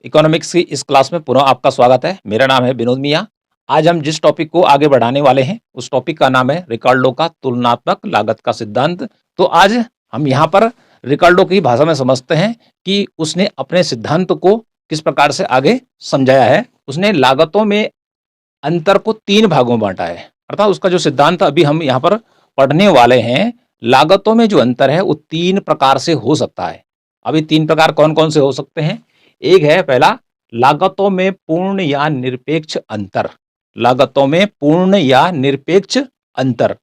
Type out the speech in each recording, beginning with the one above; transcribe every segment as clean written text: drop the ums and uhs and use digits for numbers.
Economics की इस class में पुनः आपका स्वागत है। मेरा नाम है विनोद मिया। आज हम जिस टॉपिक को आगे बढ़ाने वाले हैं उस टॉपिक का नाम है रिकार्डो का तुलनात्मक लागत का सिद्धांत। तो आज हम यहाँ पर रिकार्डो की भाषा में समझते हैं कि उसने अपने सिद्धांत को किस प्रकार से आगे समझाया है। उसने लागतों में अंतर को 3 भागों में बांटा है, अर्थात उसका जो सिद्धांत अभी हम यहाँ पर पढ़ने वाले हैं, लागतों में जो अंतर है वो 3 प्रकार से हो सकता है। अभी 3 प्रकार कौन कौन से हो सकते हैं? एक है पहला, लागतों में पूर्ण या निरपेक्ष अंतर। लागतों में पूर्ण या निरपेक्ष अंतर।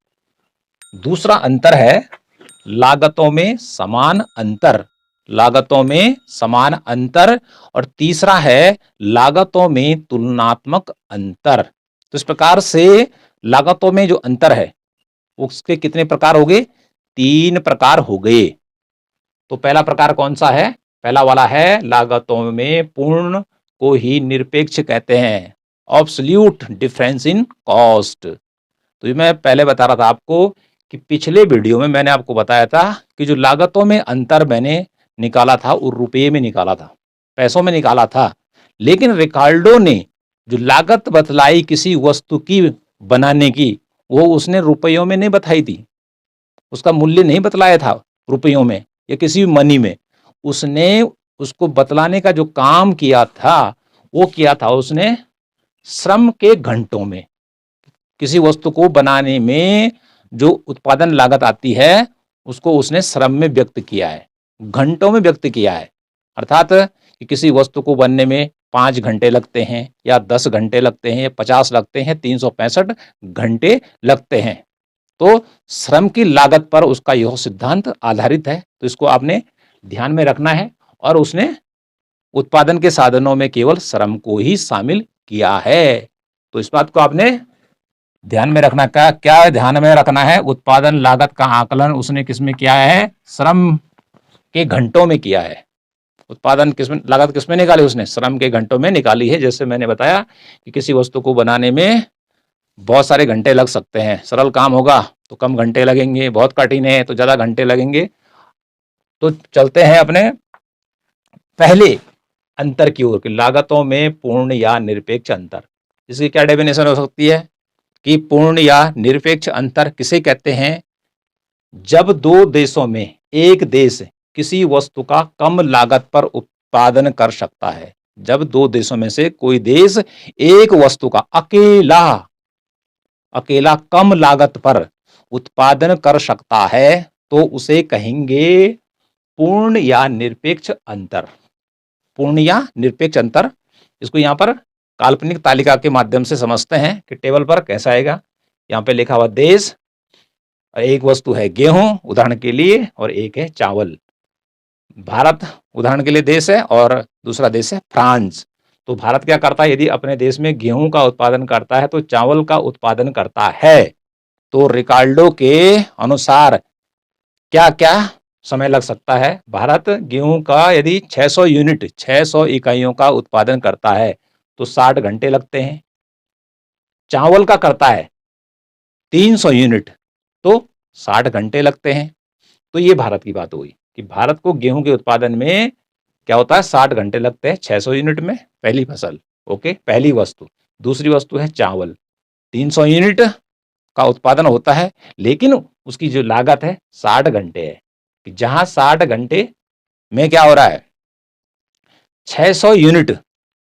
दूसरा अंतर है लागतों में समान अंतर। लागतों में समान अंतर। और तीसरा है लागतों में तुलनात्मक अंतर। तो इस प्रकार से लागतों में जो अंतर है उसके कितने प्रकार हो गए? 3 प्रकार हो गए। तो पहला प्रकार कौन सा है? पहला वाला है लागतों में पूर्ण को ही निरपेक्ष कहते हैं, ऑब्सोल्यूट डिफरेंस इन कॉस्ट। तो ये मैं पहले बता रहा था आपको कि पिछले वीडियो में मैंने आपको बताया था कि जो लागतों में अंतर मैंने निकाला था वो रुपये में निकाला था, पैसों में निकाला था। लेकिन रिकार्डो ने जो लागत बतलाई किसी वस्तु की बनाने की, वो उसने रुपयों में नहीं बताई थी। उसका मूल्य नहीं बतलाया था रुपयों में या किसी भी मनी में। उसने उसको बतलाने का जो काम किया था वो किया था उसने श्रम के घंटों में। किसी वस्तु को बनाने में जो उत्पादन लागत आती है उसको उसने श्रम में व्यक्त किया है, घंटों में व्यक्त किया है। अर्थात कि किसी वस्तु को बनने में 5 घंटे लगते हैं या 10 घंटे लगते हैं या 50 लगते हैं, 365 घंटे लगते हैं। तो श्रम की लागत पर उसका यह सिद्धांत आधारित है। तो इसको आपने ध्यान में रखना है। और उसने उत्पादन के साधनों में केवल श्रम को ही शामिल किया है। तो इस बात को आपने ध्यान में रखना। क्या ध्यान में रखना है? उत्पादन लागत का आकलन उसने किसमें किया है? श्रम के घंटों में किया है। उत्पादन किसमें, लागत किसमें निकाली? उसने श्रम के घंटों में निकाली है। जैसे मैंने बताया कि किसी वस्तु को बनाने में बहुत सारे घंटे लग सकते हैं। सरल काम होगा तो कम घंटे लगेंगे, बहुत कठिन है तो ज्यादा घंटे लगेंगे। तो चलते हैं अपने पहले अंतर की ओर, लागतों में पूर्ण या निरपेक्ष अंतर। इसकी क्या डेफिनेशन हो सकती है कि पूर्ण या निरपेक्ष अंतर किसे कहते हैं? जब दो देशों में एक देश किसी वस्तु का कम लागत पर उत्पादन कर सकता है। जब दो देशों में से कोई देश एक वस्तु का अकेला कम लागत पर उत्पादन कर सकता है तो उसे कहेंगे पूर्ण या निरपेक्ष अंतर। पूर्ण या निरपेक्ष अंतर। इसको यहां पर काल्पनिक तालिका के माध्यम से समझते हैं कि टेबल पर कैसा आएगा। यहां पे लिखा हुआ देश, एक वस्तु है गेहूं उदाहरण के लिए और एक है चावल। भारत उदाहरण के लिए देश है और दूसरा देश है फ्रांस। तो भारत क्या करता है? यदि अपने देश में गेहूं का उत्पादन करता है तो चावल का उत्पादन करता है। तो रिकार्डो के अनुसार क्या क्या समय लग सकता है? भारत गेहूं का यदि 600 यूनिट 600 इकाइयों का उत्पादन करता है तो 60 घंटे लगते हैं। चावल का करता है 300 यूनिट तो 60 घंटे लगते हैं। तो ये भारत की बात हुई कि भारत को गेहूं के उत्पादन में क्या होता है? 60 घंटे लगते हैं 600 यूनिट में, पहली फसल। ओके, पहली वस्तु। दूसरी वस्तु है चावल, 300 यूनिट का उत्पादन होता है लेकिन उसकी जो लागत है 60 घंटे है। कि जहां 60 घंटे में क्या हो रहा है? 600 यूनिट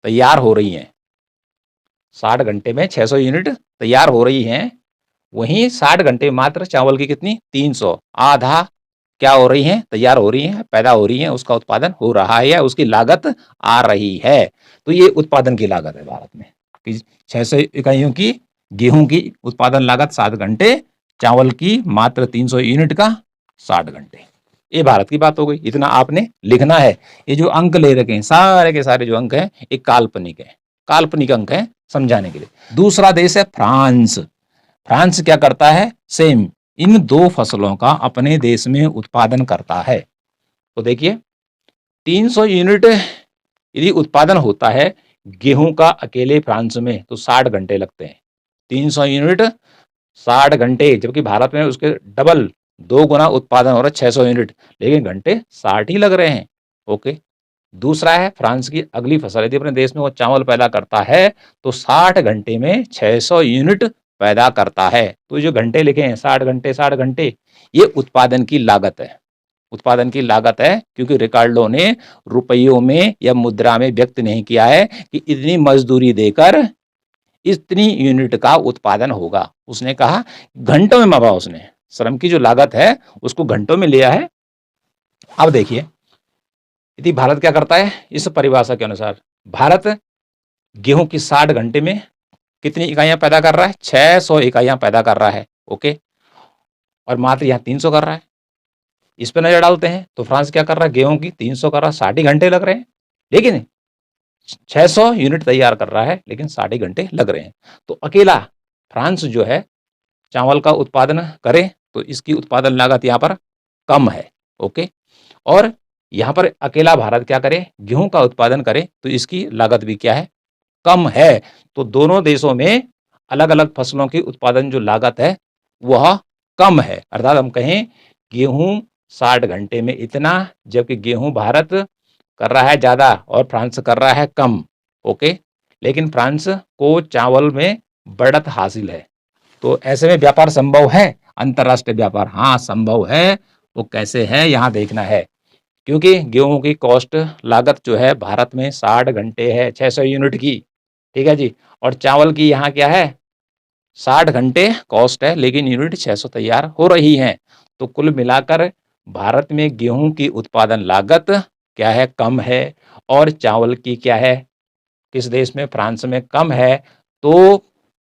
तैयार हो रही हैं। 60 घंटे में 600 यूनिट तैयार हो रही हैं। वहीं 60 घंटे मात्र चावल की कितनी? 300, आधा क्या हो रही हैं? तैयार हो रही हैं, पैदा हो रही हैं, उसका उत्पादन हो रहा है या उसकी लागत आ रही है। तो ये उत्पादन की लागत है भारत में कि 600 इकाइयों की गेहूं की उत्पादन लागत 7 घंटे, चावल की मात्र 300 यूनिट का 60 घंटे। ये भारत की बात हो गई। इतना आपने लिखना है। ये जो अंक ले रखे हैं सारे के सारे जो अंक हैं एक काल्पनिक है, काल्पनिक अंक है समझाने के लिए। दूसरा देश है फ्रांस। फ्रांस क्या करता है? सेम इन दो फसलों का अपने देश में उत्पादन करता है। तो देखिए 300 यूनिट यदि उत्पादन होता है गेहूं का अकेले फ्रांस में तो 60 घंटे लगते हैं। 300 यूनिट 60 घंटे, जबकि भारत में उसके डबल 2 गुना उत्पादन हो रहा है 600 यूनिट, लेकिन घंटे 60 ही लग रहे हैं। ओके, दूसरा है फ्रांस की अगली फसल, यदि अपने देश में वो चावल पैदा करता है तो 60 घंटे में 600 यूनिट पैदा करता है। तो जो घंटे लिखे हैं 60 घंटे, ये उत्पादन की लागत है। उत्पादन की लागत है, क्योंकि रिकार्डो ने रुपयों में या मुद्रा में व्यक्त नहीं किया है कि इतनी मजदूरी देकर इतनी यूनिट का उत्पादन होगा। उसने कहा घंटों में मापा, उसने श्रम की जो लागत है उसको घंटों में लिया है। अब देखिए, यदि भारत क्या करता है, इस परिभाषा के अनुसार भारत गेहूं की 60 घंटे में कितनी इकाइयां पैदा कर रहा है, 600 इकाइयां पैदा कर रहा है। ओके, और मात्र यहाँ 300 कर रहा है। इस पर नजर डालते हैं तो फ्रांस क्या कर रहा है, गेहूं की 300 कर रहा है, 60 ही घंटे लग रहे हैं, लेकिन 600 यूनिट तैयार कर रहा है, लेकिन 60 घंटे लग रहे हैं। तो अकेला फ्रांस जो है चावल का उत्पादन करे तो इसकी उत्पादन लागत यहाँ पर कम है। ओके, और यहाँ पर अकेला भारत क्या करे, गेहूं का उत्पादन करे तो इसकी लागत भी क्या है, कम है। तो दोनों देशों में अलग अलग फसलों की उत्पादन जो लागत है वह कम है। अर्थात हम कहें गेहूं 60 घंटे में इतना, जबकि गेहूं भारत कर रहा है ज्यादा और फ्रांस कर रहा है कम। ओके, लेकिन फ्रांस को चावल में बढ़त हासिल है। तो ऐसे में व्यापार संभव है, अंतरराष्ट्रीय व्यापार, हाँ संभव है। वो कैसे है यहाँ देखना है, क्योंकि गेहूं की कॉस्ट लागत जो है भारत में 60 घंटे है 600 यूनिट की, ठीक है जी, और चावल की यहाँ क्या है 60 घंटे कॉस्ट है, लेकिन यूनिट 600 तैयार हो रही है। तो कुल मिलाकर भारत में गेहूं की उत्पादन लागत क्या है, कम है, और चावल की क्या है, किस देश में, फ्रांस में कम है। तो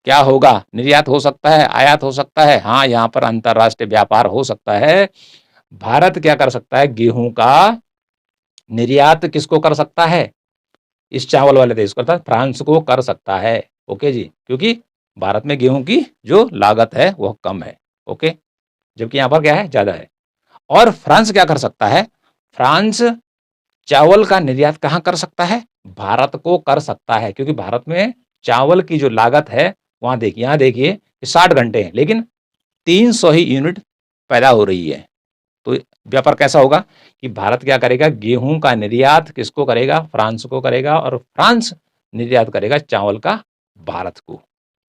क्या होगा, निर्यात हो सकता है, आयात हो सकता है, हाँ यहाँ पर अंतरराष्ट्रीय व्यापार हो सकता है। भारत क्या कर सकता है, गेहूं का निर्यात किसको कर सकता है, इस चावल वाले देश को, अर्थात फ्रांस को कर सकता है। ओके जी, क्योंकि भारत में गेहूं की जो लागत है वह कम है। ओके, जबकि यहाँ पर क्या है, ज्यादा है। और फ्रांस क्या कर सकता है, फ्रांस चावल का निर्यात कहाँ कर सकता है, भारत को कर सकता है, क्योंकि भारत में चावल की जो लागत है वहां देखिए, यहाँ देखिए 60 घंटे हैं, लेकिन 300 ही यूनिट पैदा हो रही है। तो व्यापार कैसा होगा कि भारत क्या करेगा, गेहूं का निर्यात किसको करेगा, फ्रांस को करेगा, और फ्रांस निर्यात करेगा चावल का भारत को।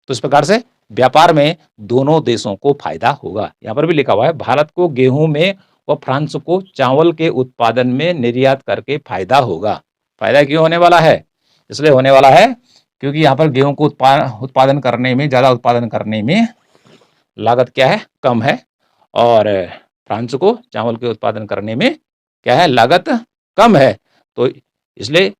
तो इस प्रकार से व्यापार में दोनों देशों को फायदा होगा। यहां पर भी लिखा हुआ है भारत को गेहूं में व फ्रांस को चावल के उत्पादन में निर्यात करके फायदा होगा। फायदा क्यों होने वाला है, इसलिए होने वाला है क्योंकि यहाँ पर गेहूं को उत्पादन करने में, ज्यादा उत्पादन करने में लागत क्या है, कम है, और फ्रांस को चावल के उत्पादन करने में क्या है, लागत कम है। तो इसलिए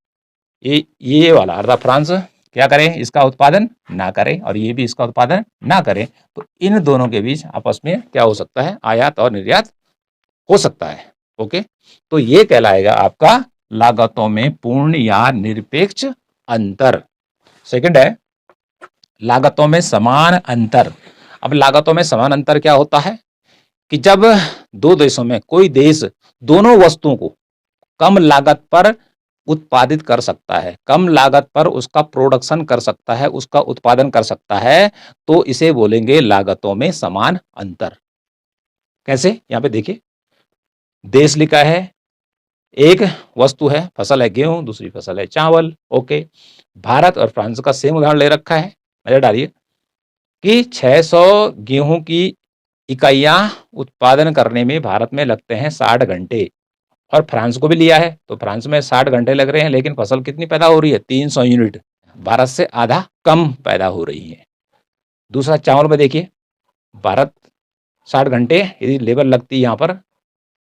ये वाला अर्थात फ्रांस क्या करें, इसका उत्पादन ना करें, और ये भी इसका उत्पादन ना करें, तो इन दोनों के बीच आपस में क्या हो सकता है, आयात और निर्यात हो सकता है। ओके, तो ये कहलाएगा आपका लागतों में पूर्ण या निरपेक्ष अंतर। सेकंड है लागतों में समान अंतर। अब लागतों में समान अंतर क्या होता है कि जब दो देशों में कोई देश दोनों वस्तुओं को कम लागत पर उत्पादित कर सकता है, कम लागत पर उसका प्रोडक्शन कर सकता है, उसका उत्पादन कर सकता है, तो इसे बोलेंगे लागतों में समान अंतर। कैसे, यहां पे देखिए देश लिखा है, एक वस्तु है, फसल है गेहूं, दूसरी फसल है चावल। ओके, भारत और फ्रांस का सेम उदाहरण ले रखा है। नजर डालिए कि 600 गेहूं की इकाइयां उत्पादन करने में भारत में लगते हैं 60 घंटे, और फ्रांस को भी लिया है तो फ्रांस में 60 घंटे लग रहे हैं, लेकिन फसल कितनी पैदा हो रही है, 300 यूनिट, भारत से आधा कम पैदा हो रही है। दूसरा चावल में देखिए, भारत 60 घंटे यदि लेबर लगती है यहाँ पर,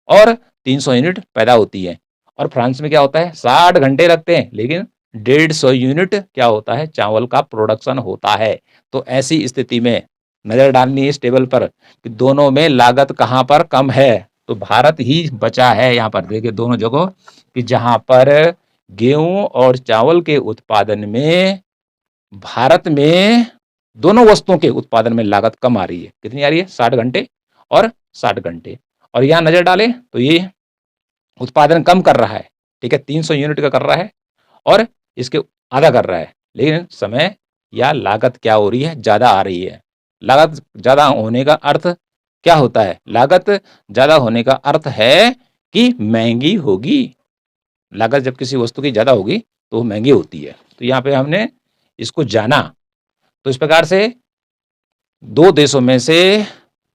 और 300 यूनिट पैदा होती है, और फ्रांस में क्या होता है 60 घंटे लगते हैं, लेकिन 150 यूनिट क्या होता है, चावल का प्रोडक्शन होता है। तो ऐसी स्थिति में नजर डालनी है इस टेबल पर कि दोनों में लागत कहाँ पर कम है, तो भारत ही बचा है। यहाँ पर देखिए दोनों जगह कि जहां पर गेहूं और चावल के उत्पादन में भारत में दोनों वस्तुओं के उत्पादन में लागत कम आ रही है। कितनी आ रही है, 60 घंटे और 60 घंटे। और यहां नजर डालें तो ये उत्पादन कम कर रहा है, ठीक है, 300 यूनिट का कर रहा है, और इसके आधा कर रहा है, लेकिन समय या लागत क्या हो रही है, ज्यादा आ रही है। लागत ज्यादा होने का अर्थ क्या होता है, लागत ज्यादा होने का अर्थ है कि महंगी होगी। लागत जब किसी वस्तु की ज़्यादा होगी तो वो महंगी होती है। तो यहाँ पे हमने इसको जाना। तो इस प्रकार से दो देशों में से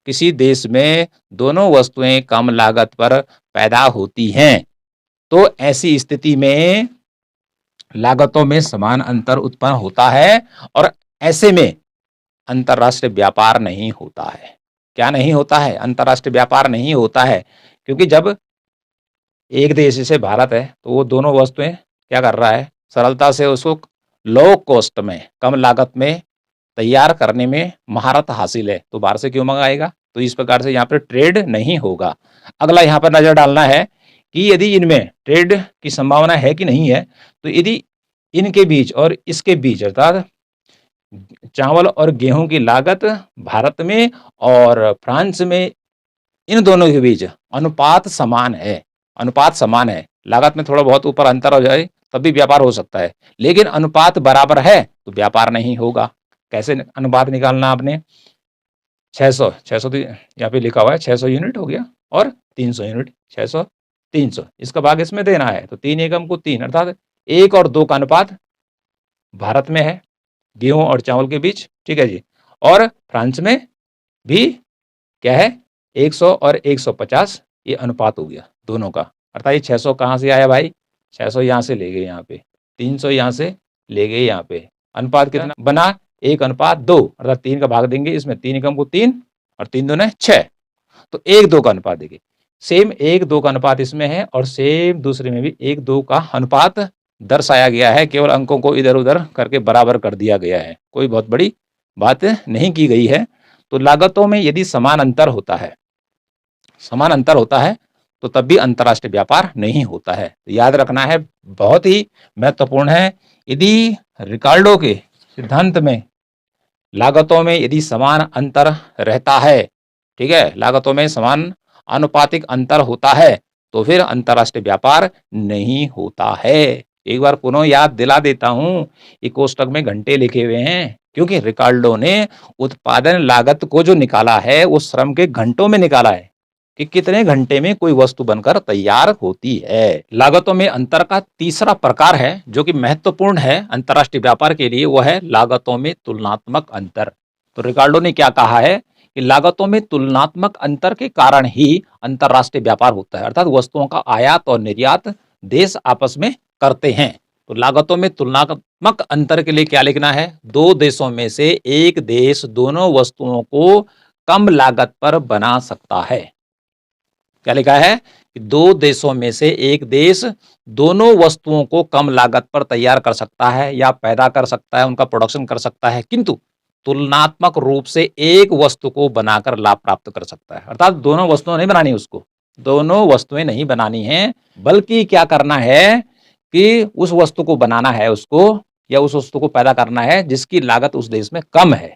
किसी देश में दोनों वस्तुएं कम लागत पर पैदा होती हैं, तो ऐसी स्थिति में लागतों में समान अंतर उत्पन्न होता है और ऐसे में अंतर्राष्ट्रीय व्यापार नहीं होता है। क्या नहीं होता है? अंतर्राष्ट्रीय व्यापार नहीं होता है, क्योंकि जब एक देश जैसे भारत है तो वो दोनों वस्तुएं क्या कर रहा है, सरलता से उसको लो कॉस्ट में, कम लागत में तैयार करने में महारत हासिल है, तो बाहर से क्यों मंगाएगा? तो इस प्रकार से यहाँ पर ट्रेड नहीं होगा। अगला यहाँ पर नजर डालना है कि यदि इनमें ट्रेड की संभावना है कि नहीं है, तो यदि इनके बीच और इसके बीच अर्थात चावल और गेहूं की लागत भारत में और फ्रांस में, इन दोनों के बीच अनुपात समान है, अनुपात समान है। लागत में थोड़ा बहुत ऊपर अंतर हो जाए तब भी व्यापार हो सकता है, लेकिन अनुपात बराबर है तो व्यापार नहीं होगा। कैसे अनुपात निकालना आपने? 600 600 तो यहाँ पे लिखा हुआ है, 600 यूनिट हो गया और 300 यूनिट, 600 300, इसका भाग इसमें देना है, तो 3 एकम को 3 अर्थात 1 और 2 का अनुपात भारत में है गेहूं और चावल के बीच, ठीक है जी। और फ्रांस में भी क्या है, 100 और 150 ये अनुपात हो गया दोनों का। अर्थात ये 600 कहाँ से आया भाई? 600 यहाँ से ले गए यहाँ पे, 300 यहाँ से ले गए यहाँ पे। अनुपात कितना बना? 1:2, अर्थात 3 का भाग देंगे इसमें, 3 एकम को 3 और 3 दूने 6, तो 1:2 का अनुपात देंगे। सेम 1:2 का अनुपात इसमें है और सेम दूसरे में भी 1:2 का अनुपात दर्शाया गया है, केवल अंकों को इधर उधर करके बराबर कर दिया गया है, कोई बहुत बड़ी बात नहीं की गई है। तो लागतों में यदि समान अंतर होता है, समान अंतर होता है तो तब भी अंतर्राष्ट्रीय व्यापार नहीं होता है। तो याद रखना है, बहुत ही महत्वपूर्ण है। यदि रिकार्डो के सिद्धांत में लागतों में यदि समान अंतर रहता है, ठीक है, लागतों में समान आनुपातिक अंतर होता है तो फिर अंतर्राष्ट्रीय व्यापार नहीं होता है। एक बार पुनः याद दिला देता हूं, ये कोष्टक में घंटे लिखे हुए हैं क्योंकि रिकार्डो ने उत्पादन लागत को जो निकाला है वो श्रम के घंटों में निकाला है कि कितने घंटे में कोई वस्तु बनकर तैयार होती है। लागतों में अंतर का तीसरा प्रकार है जो कि महत्वपूर्ण है अंतर्राष्ट्रीय व्यापार के लिए, वो है लागतों में तुलनात्मक अंतर। तो रिकार्डो ने क्या कहा है कि लागतों में तुलनात्मक अंतर के कारण ही अंतर्राष्ट्रीय व्यापार होता है, अर्थात वस्तुओं का आयात और निर्यात देश आपस में करते हैं। तो लागतों में तुलनात्मक अंतर के लिए क्या लिखना है? दो देशों में से एक देश दोनों वस्तुओं को कम लागत पर बना सकता है। क्या लिखा है कि दो देशों में से एक देश दोनों वस्तुओं को कम लागत पर तैयार कर सकता है या पैदा कर सकता है, उनका प्रोडक्शन कर सकता है, किंतु तुलनात्मक रूप से एक वस्तु को बनाकर लाभ प्राप्त कर सकता है। अर्थात दोनों वस्तुएं नहीं बनानी, उसको दोनों वस्तुएं नहीं बनानी है, बल्कि क्या करना है कि उस वस्तु को बनाना है उसको, या उस वस्तु को पैदा करना है जिसकी लागत उस देश में कम है,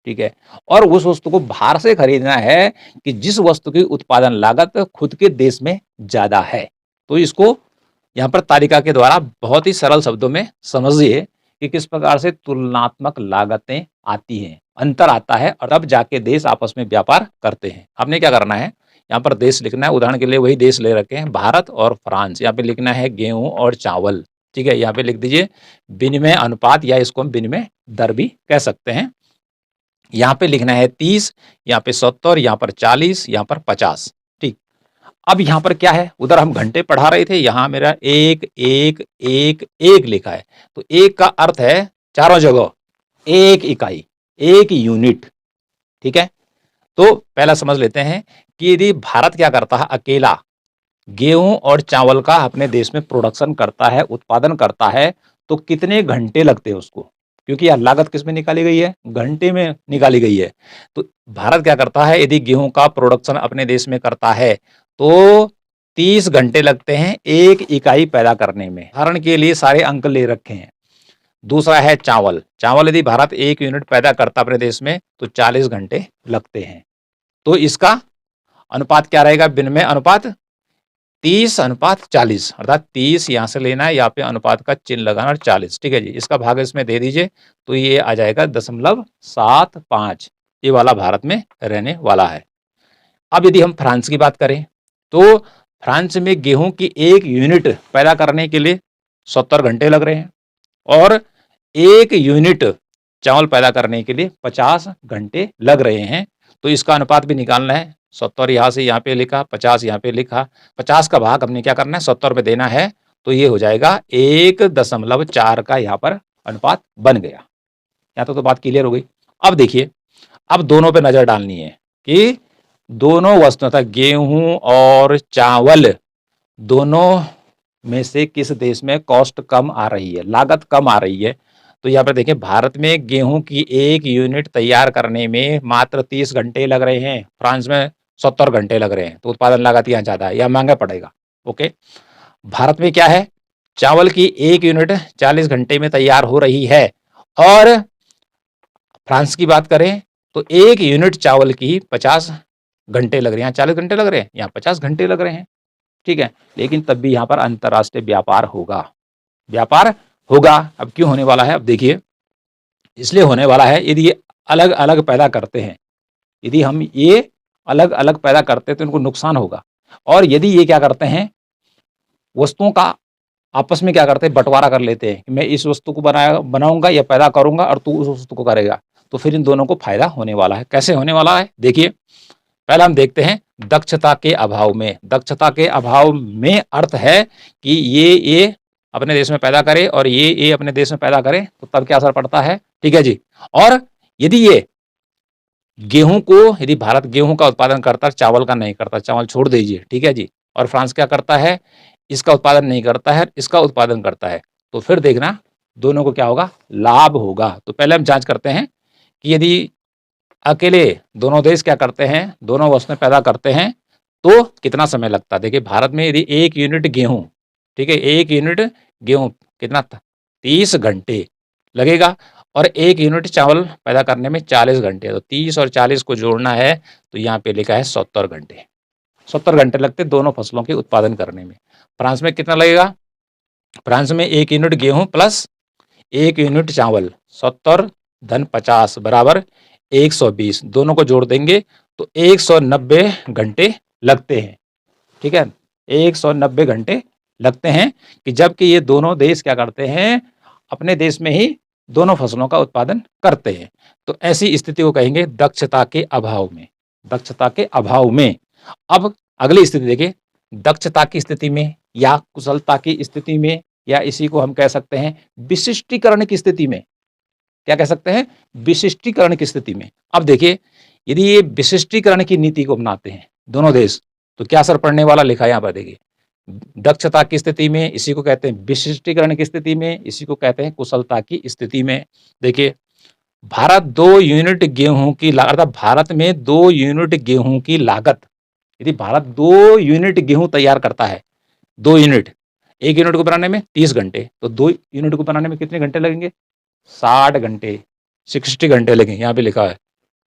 ठीक है, और उस वस्तु को बाहर से खरीदना है कि जिस वस्तु की उत्पादन लागत खुद के देश में ज्यादा है। तो इसको यहाँ पर तालिका के द्वारा बहुत ही सरल शब्दों में समझिए कि किस प्रकार से तुलनात्मक लागतें आती हैं, अंतर आता है और तब जाके देश आपस में व्यापार करते हैं। आपने क्या करना है, यहाँ पर देश लिखना है, उदाहरण के लिए वही देश ले रखे हैं भारत और फ्रांस। यहाँ पे लिखना है गेहूं और चावल, ठीक है, यहाँ पे लिख दीजिए विनिमय अनुपात, या इसको हम विनिमय दर भी कह सकते हैं। यहाँ पे लिखना है 30, यहाँ पे 70, यहाँ पर 40, यहाँ पर 50, ठीक। अब यहाँ पर क्या है, उधर हम घंटे पढ़ा रहे थे, यहाँ मेरा एक एक एक एक लिखा है, तो एक का अर्थ है चारों जगह एक इकाई, एक यूनिट, ठीक है। तो पहला समझ लेते हैं कि यदि भारत क्या करता है, अकेला गेहूं और चावल का अपने देश में प्रोडक्शन करता है, उत्पादन करता है, तो कितने घंटे लगते हैं उसको, क्योंकि यह लागत किस में निकाली गई है, घंटे में निकाली गई है। तो भारत क्या करता है, यदि गेहूं का प्रोडक्शन अपने देश में करता है तो 30 घंटे लगते हैं एक इकाई पैदा करने में। उदाहरण के लिए सारे अंक ले रखे हैं। दूसरा है चावल, चावल यदि भारत 1 यूनिट पैदा करता अपने देश में तो 40 घंटे लगते हैं। तो इसका अनुपात क्या रहेगा, विनिमय अनुपात 30:40, अर्थात 30 यहां से लेना है, यहाँ पे अनुपात का चिन्ह लगाना और 40, ठीक है जी। इसका भाग इसमें दे दीजिए तो ये आ जाएगा 0.75, ये वाला भारत में रहने वाला है। अब यदि हम फ्रांस की बात करें तो फ्रांस में गेहूं की 1 यूनिट पैदा करने के लिए 70 घंटे लग रहे हैं और 1 यूनिट चावल पैदा करने के लिए 50 घंटे लग रहे हैं। तो इसका अनुपात भी निकालना है। 70 यहाँ से यहाँ पे लिखा, 50 यहाँ पे लिखा, 50 का भाग हमने क्या करना है 70 में देना है, तो ये हो जाएगा 1.4 का यहाँ पर अनुपात बन गया। यहाँ तो बात क्लियर हो गई। अब देखिए, अब दोनों पे नजर डालनी है कि दोनों वस्तुओं था गेहूं और चावल, दोनों में से किस देश में कॉस्ट कम आ रही है, लागत कम आ रही है। तो यहाँ पर देखिए, भारत में गेहूं की 1 यूनिट तैयार करने में मात्र 30 घंटे लग रहे हैं, फ्रांस में 70 घंटे लग रहे हैं। तो उत्पादन लागत यहाँ ज्यादा है या महंगा पड़ेगा। ओके, भारत में क्या है, चावल की 1 यूनिट 40 घंटे में तैयार हो रही है और फ्रांस की बात करें तो 1 यूनिट चावल की 50 घंटे लग रहे हैं। यहाँ 40 घंटे लग रहे हैं, यहाँ 50 घंटे लग रहे हैं। ठीक है, लेकिन तब भी यहाँ पर अंतरराष्ट्रीय व्यापार होगा, व्यापार होगा। अब क्यों होने वाला है, अब देखिए, इसलिए होने वाला है यदि ये अलग अलग पैदा करते हैं, यदि हम ये अलग अलग पैदा करते हैं तो इनको नुकसान होगा। और यदि ये क्या करते हैं, वस्तुओं का आपस में क्या करते हैं, बंटवारा कर लेते हैं, मैं इस वस्तु को बनाऊंगा या पैदा करूंगा और तू उस वस्तु को करेगा, तो फिर इन दोनों को फायदा होने वाला है। कैसे होने वाला है, देखिए, पहले हम देखते हैं दक्षता के अभाव में। दक्षता के अभाव में अर्थ है कि ये अपने देश में पैदा करे और ये अपने देश में पैदा करे, तो तब क्या असर पड़ता है। ठीक है जी। और यदि ये गेहूं को, यदि भारत गेहूं का उत्पादन करता है, चावल का नहीं करता, चावल छोड़ दीजिए, ठीक है जी, और फ्रांस क्या करता है, इसका उत्पादन नहीं करता है, इसका उत्पादन करता है, तो फिर देखना दोनों को क्या होगा, लाभ होगा। तो पहले हम जांच करते हैं कि यदि अकेले दोनों देश क्या करते हैं, दोनों वस्तुएं पैदा करते हैं, तो कितना समय लगता है। देखिए, भारत में यदि 1 यूनिट गेहूं, ठीक है, 1 यूनिट गेहूं कितना था, 30 घंटे लगेगा और 1 यूनिट चावल पैदा करने में 40 घंटे। तो 30 और 40 को जोड़ना है तो यहाँ पे लिखा है 70 घंटे। 70 घंटे लगते दोनों फसलों के उत्पादन करने में। फ्रांस में कितना लगेगा, फ्रांस में 1 यूनिट गेहूं प्लस 1 यूनिट चावल, 70 धन 50 बराबर 120, दोनों को जोड़ देंगे तो 190 घंटे लगते हैं। ठीक है, 190 घंटे लगते हैं कि जबकि ये दोनों देश क्या करते हैं, अपने देश में ही दोनों फसलों का उत्पादन करते हैं। तो ऐसी स्थिति को कहेंगे दक्षता के अभाव में, दक्षता के अभाव में। अब अगली स्थिति देखिए, दक्षता की स्थिति में या कुशलता की स्थिति में, या इसी को हम कह सकते हैं विशिष्टीकरण की स्थिति में। क्या कह सकते हैं, विशिष्टीकरण की स्थिति में। अब देखिए, यदि ये विशिष्टीकरण की नीति को अपनाते हैं दोनों देश, तो क्या असर पड़ने वाला, लिखा है यहाँ पर देखिए, दक्षता की स्थिति में इसी को कहते हैं विशिष्टीकरण की स्थिति में, इसी को कहते हैं कुशलता की स्थिति में। देखिए, भारत 2 यूनिट गेहूं की लागत, भारत में 2 यूनिट गेहूं की लागत, यदि भारत 2 यूनिट गेहूं तैयार करता है, 2 यूनिट, 1 यूनिट को बनाने में 30 घंटे, तो 2 यूनिट को बनाने में कितने घंटे लगेंगे, 60 घंटे, 60 घंटे लगेंगे, यहाँ पे लिखा है।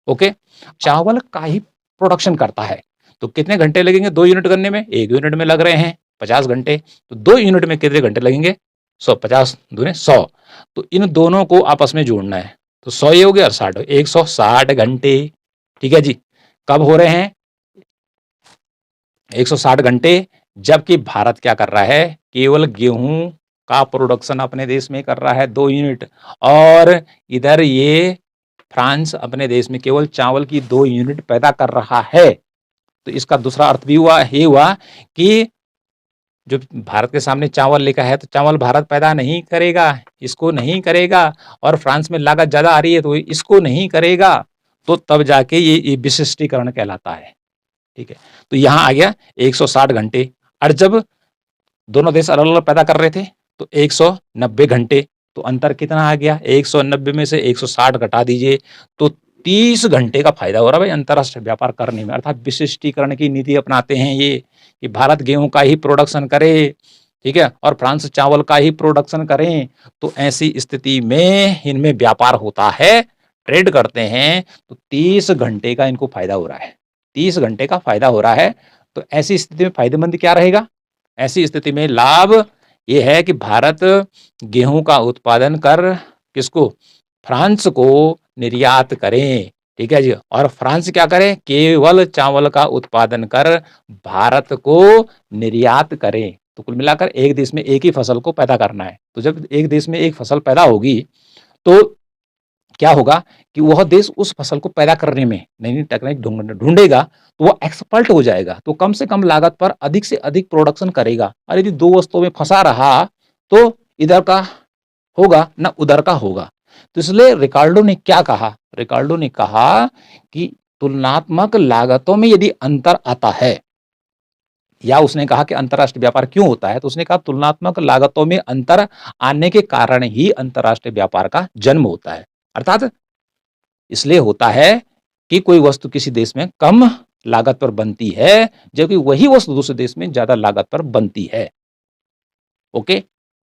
ओके, चावल का ही प्रोडक्शन करता है तो कितने घंटे लगेंगे 2 यूनिट करने में, 1 यूनिट में लग रहे हैं 50 घंटे, तो 2 यूनिट में कितने घंटे लगेंगे, 100, 50 दूने 100। तो इन दोनों को आपस में जोड़ना है, तो 100 ये हो गया और 60, 160 घंटे। ठीक है जी, कब हो रहे हैं 160 घंटे, जबकि भारत क्या कर रहा है, केवल गेहूं का प्रोडक्शन अपने देश में कर रहा है 2 यूनिट, और इधर ये फ्रांस अपने देश में केवल चावल की 2 यूनिट पैदा कर रहा है। तो इसका दूसरा अर्थ भी हुआ, ये हुआ कि जो भारत के सामने चावल लिखा है, तो चावल भारत पैदा नहीं करेगा, इसको नहीं करेगा, और फ्रांस में लागत ज्यादा आ रही है तो इसको नहीं करेगा, तो तब जाके ये विशिष्टीकरण कहलाता है। ठीक है, तो यहाँ आ गया 160 घंटे। और जब दोनों देश अलग अलग पैदा कर रहे थे तो 190 घंटे, तो अंतर कितना आ गया, 190 में से 160 घटा दीजिए तो 30 घंटे का फायदा हो रहा है भाई अंतरराष्ट्रीय व्यापार करने में। अर्थात विशिष्टीकरण की नीति अपनाते हैं ये, कि भारत गेहूं का ही प्रोडक्शन करे, ठीक है, और फ्रांस चावल का ही प्रोडक्शन करें, तो ऐसी स्थिति में इनमें व्यापार होता है, ट्रेड करते हैं, तो 30 घंटे का इनको फायदा हो रहा है, 30 घंटे का फायदा हो रहा है। तो ऐसी स्थिति में फायदेमंद क्या रहेगा, ऐसी स्थिति में लाभ ये है कि भारत गेहूं का उत्पादन कर किसको, फ्रांस को निर्यात करें, ठीक है जी। और फ्रांस क्या करे, केवल चावल का उत्पादन कर भारत को निर्यात करे। तो कुल मिलाकर एक देश में एक ही फसल को पैदा करना है। तो जब एक देश में एक फसल पैदा होगी तो क्या होगा कि वह देश उस फसल को पैदा करने में नई नई टेक्निक ढूंढेगा, तो वह एक्सपर्ट हो जाएगा, तो कम से कम लागत पर अधिक से अधिक प्रोडक्शन करेगा। और यदि दो वस्तुओं में फंसा रहा तो इधर का होगा ना उधर का होगा। तो इसलिए रिकार्डो ने क्या कहा, रिकार्डो ने कहा कि तुलनात्मक लागतों में यदि अंतर आता है, या उसने कहा कि अंतर्राष्ट्रीय व्यापार क्यों होता है, तो उसने कहा तुलनात्मक लागतों में अंतर आने के कारण ही अंतर्राष्ट्रीय व्यापार का जन्म होता है। अर्थात इसलिए होता है कि कोई वस्तु किसी देश में कम लागत पर बनती है, जबकि वही वस्तु दूसरे देश में ज्यादा लागत पर बनती है। ओके,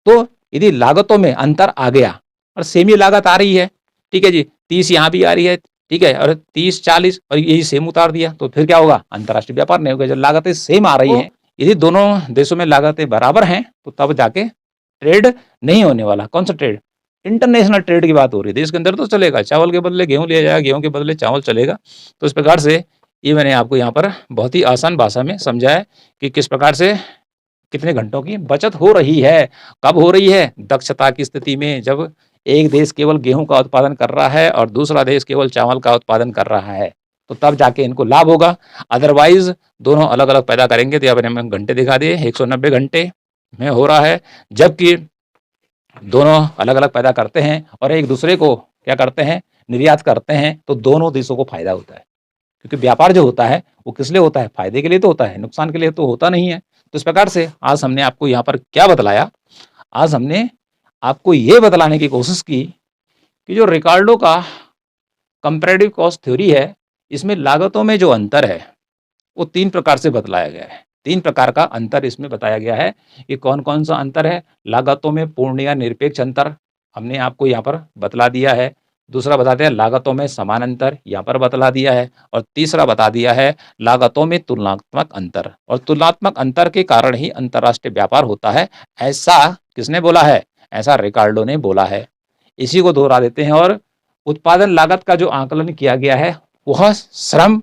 तो यदि लागतों में अंतर आ गया और सेम ही लागत आ रही है, ठीक है जी, 30 यहाँ भी आ रही है, ठीक है, और 30 40 और यही सेम उतार दिया, तो फिर क्या होगा, अंतर्राष्ट्रीय व्यापार नहीं होगा। जब लागतें सेम आ रही हैं, यदि दोनों देशों में लागतें बराबर हैं, तो तब जाके ट्रेड नहीं होने वाला। कौन सा ट्रेड, इंटरनेशनल ट्रेड की बात हो रही है। देश के अंदर तो चलेगा, चावल के बदले गेहूं लिया जाएगा, गेहूं के बदले चावल चलेगा। तो इस प्रकार से ये मैंने आपको यहाँ पर बहुत ही आसान भाषा में समझाया कि किस प्रकार से कितने घंटों की बचत हो रही है। कब हो रही है, दक्षता की स्थिति में, जब एक देश केवल गेहूं का उत्पादन कर रहा है और दूसरा देश केवल चावल का उत्पादन कर रहा है, तो तब जाके इनको लाभ होगा। अदरवाइज दोनों अलग अलग पैदा करेंगे। तो यहाँ पर हमें घंटे दिखा दिए, 190 घंटे में हो रहा है, जबकि दोनों अलग अलग पैदा करते हैं और एक दूसरे को क्या करते हैं, निर्यात करते हैं, तो दोनों देशों को फायदा होता है। क्योंकि व्यापार जो होता है वो किस लिए होता है, फायदे के लिए तो होता है, नुकसान के लिए तो होता नहीं है। तो इस प्रकार से आज हमने आपको यहाँ पर क्या बतलाया, आज हमने आपको ये बतलाने की कोशिश की कि जो रिकार्डो का कंपैरेटिव कॉस्ट थ्योरी है, इसमें लागतों में जो अंतर है वो 3 प्रकार से बतलाया गया है। 3 प्रकार का अंतर इसमें बताया गया है कि कौन कौन सा अंतर है। लागतों में पूर्ण या निरपेक्ष अंतर हमने आपको यहाँ पर बतला दिया है। दूसरा बताते हैं लागतों में समान अंतर, यहाँ पर बतला दिया है। और तीसरा बता दिया है लागतों में तुलनात्मक अंतर। और तुलनात्मक अंतर के कारण ही अंतर्राष्ट्रीय व्यापार होता है, ऐसा किसने बोला है, ऐसा रिकार्डो ने बोला है। इसी को दोहरा देते हैं। और उत्पादन लागत का जो आकलन किया गया है वह श्रम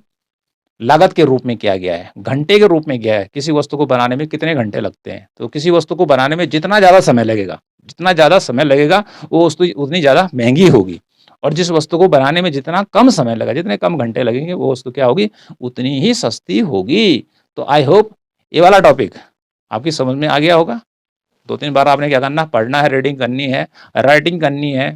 लागत के रूप में किया गया है, घंटे के रूप में किया है। किसी वस्तु को बनाने में कितने घंटे लगते हैं, तो किसी वस्तु को बनाने में जितना ज़्यादा समय लगेगा, जितना ज़्यादा समय लगेगा वो वस्तु उतनी ज़्यादा महंगी होगी। और जिस वस्तु को बनाने में जितना कम समय लगेगा, जितने कम घंटे लगेंगे, वो वस्तु क्या होगी, उतनी ही सस्ती होगी। तो आई होप ये वाला टॉपिक आपकी समझ में आ गया होगा। 2-3 बार आपने क्या करना, पढ़ना है, रीडिंग करनी है, राइटिंग करनी है,